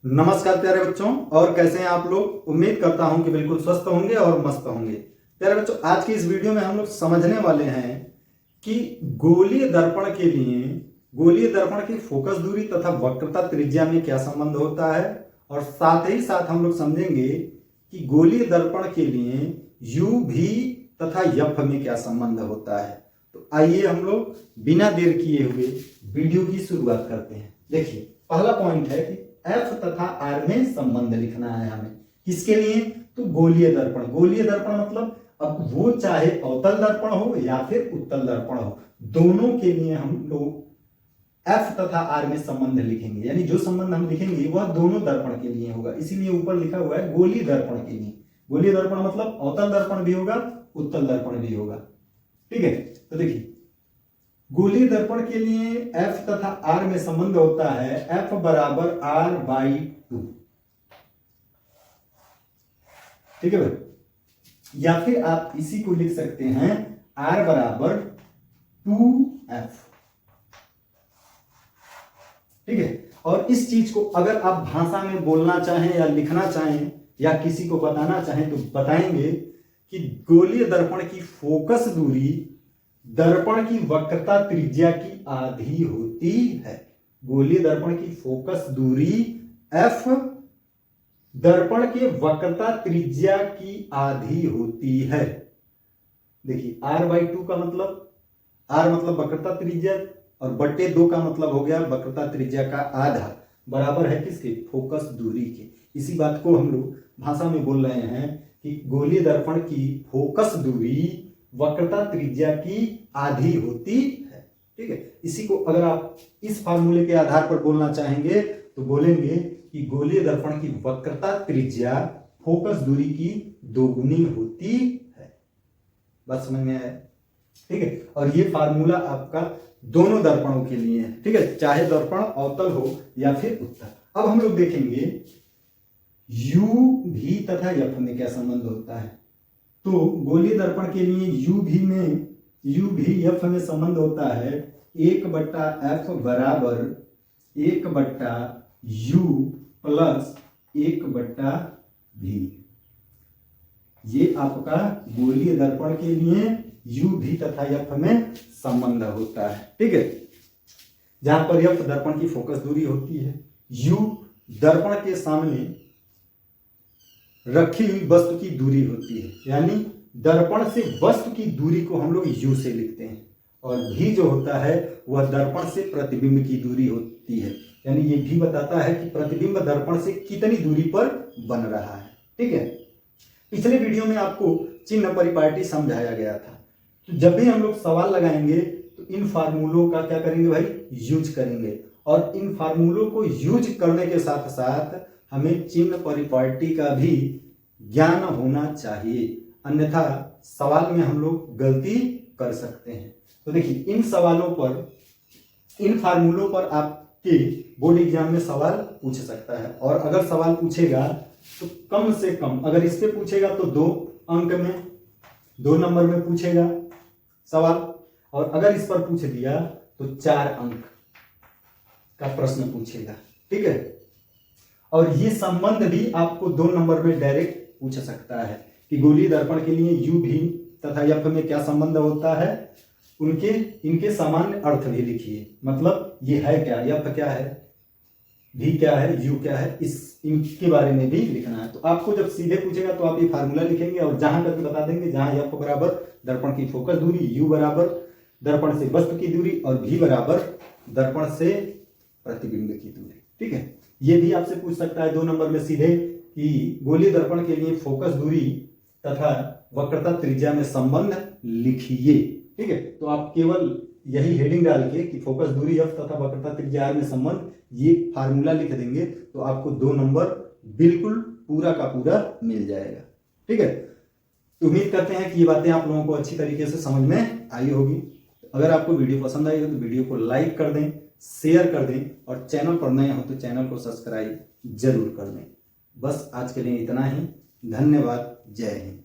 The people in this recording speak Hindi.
नमस्कार प्यारे बच्चों, और कैसे हैं आप लोग। उम्मीद करता हूं कि बिल्कुल स्वस्थ होंगे और मस्त होंगे। प्यारे बच्चों, आज की इस वीडियो में हम लोग समझने वाले हैं कि गोलीय दर्पण के लिए गोलीय दर्पण की फोकस दूरी तथा वक्रता त्रिज्या में क्या संबंध होता है, और साथ ही साथ हम लोग समझेंगे कि गोलीय दर्पण के लिए यू भी तथा यफ में क्या संबंध होता है। तो आइए हम लोग बिना देर किए हुए वीडियो की शुरुआत करते हैं। देखिए, पहला पॉइंट है कि एफ तथा आर में संबंध लिखना है हमें। किसके लिए? तो गोलीय दर्पण। गोलीय दर्पण मतलब अब वो चाहे अवतल दर्पण हो या फिर उत्तल दर्पण हो, दोनों के लिए हम लोग एफ तथा आर में संबंध लिखेंगे। यानी जो संबंध हम लिखेंगे वह दोनों दर्पण के लिए होगा, इसीलिए ऊपर लिखा हुआ है गोलीय दर्पण के लिए। गोलीय दर्पण मतलब अवतल दर्पण भी होगा, उत्तल दर्पण भी होगा। ठीक है, तो देखिए गोलीय दर्पण के लिए F तथा R में संबंध होता है F बराबर R/2। ठीक है भाई, या फिर आप इसी को लिख सकते हैं R बराबर 2F। ठीक है, और इस चीज को अगर आप भाषा में बोलना चाहें या लिखना चाहें या किसी को बताना चाहें तो बताएंगे कि गोलीय दर्पण की फोकस दूरी दर्पण की वक्रता त्रिज्या की आधी होती है। गोलीय दर्पण की फोकस दूरी F दर्पण के वक्रता त्रिज्या की आधी होती है। देखिए R/2 का मतलब, R मतलब वक्रता त्रिज्या और बट्टे 2 का मतलब हो गया वक्रता त्रिज्या का आधा, बराबर है किसके? फोकस दूरी के। इसी बात को हम लोग भाषा में बोल रहे हैं कि गोलीय दर्पण की फोकस दूरी वक्रता त्रिज्या की आधी होती है। ठीक है, इसी को अगर आप इस फार्मूले के आधार पर बोलना चाहेंगे तो बोलेंगे कि गोलीय दर्पण की वक्रता त्रिज्या फोकस दूरी की दोगुनी होती है। बात समझ में आया? ठीक है, और ये फार्मूला आपका दोनों दर्पणों के लिए है। ठीक है, चाहे दर्पण अवतल हो या फिर उत्तल। अब हम लोग देखेंगे यू भी तथा यफ में क्या संबंध होता है। तो गोलीय दर्पण के लिए यू भी एफ में संबंध होता है 1/f बराबर 1/u प्लस 1/v। ये आपका गोलीय दर्पण के लिए यू भी तथा एफ में संबंध होता है। ठीक है, जहां पर एफ दर्पण की फोकस दूरी होती है, यू दर्पण के सामने रखी हुई वस्तु की दूरी होती है। यानी दर्पण से वस्तु की दूरी को हम लोग यू से लिखते हैं, और भी जो होता है वह दर्पण से प्रतिबिंब की दूरी होती है। यानी ये भी बताता है कि प्रतिबिंब दर्पण से कितनी दूरी पर बन रहा है। ठीक है, पिछले वीडियो में आपको चिन्ह परिपाटी समझाया गया था। तो जब भी हम लोग सवाल लगाएंगे तो इन फार्मूलों का क्या करेंगे भाई? यूज करेंगे, और इन फार्मूलों को यूज करने के साथ साथ हमें चिन्ह परिपाटी का भी ज्ञान होना चाहिए, अन्यथा सवाल में हम लोग गलती कर सकते हैं। तो देखिए इन सवालों पर, इन फार्मूलों पर आपके बोर्ड एग्जाम में सवाल पूछ सकता है, और अगर सवाल पूछेगा तो कम से कम, अगर इस पे पूछेगा तो 2 अंक में, 2 नंबर में पूछेगा सवाल, और अगर इस पर पूछ दिया तो 4 अंक का प्रश्न पूछेगा। ठीक है, और ये संबंध भी आपको 2 नंबर में डायरेक्ट पूछ सकता है कि गोलीय दर्पण के लिए यू भी तथा यफ में क्या संबंध होता है, इनके सामान्य अर्थ भी लिखिए। मतलब ये है क्या, यफ क्या है, भी क्या है, यू क्या है, इनके बारे में भी लिखना है। तो आपको जब सीधे पूछेगा तो आप ये फार्मूला लिखेंगे और जहां तक बता देंगे, जहां यफ बराबर दर्पण की फोकस दूरी, यू बराबर दर्पण से वस्तु की दूरी, और भी बराबर दर्पण से प्रतिबिंब की दूरी। ठीक है, ये भी आपसे पूछ सकता है 2 नंबर में सीधे कि गोलीय दर्पण के लिए फोकस दूरी तथा वक्रता त्रिज्या में संबंध लिखिए। ठीक है, तो आप केवल यही हेडिंग डाल के कि फोकस दूरी एफ तथा वक्रता त्रिज्या आर में संबंध, ये फार्मूला लिख देंगे तो आपको 2 नंबर बिल्कुल पूरा का पूरा मिल जाएगा। ठीक है, तो उम्मीद करते हैं कि ये बातें आप लोगों को अच्छी तरीके से समझ में आई होगी। अगर आपको वीडियो पसंद आई हो तो वीडियो को लाइक कर दें, शेयर कर दें, और चैनल पर नए हो तो चैनल को सब्सक्राइब जरूर कर दें। बस आज के लिए इतना ही। धन्यवाद। जय हिंद।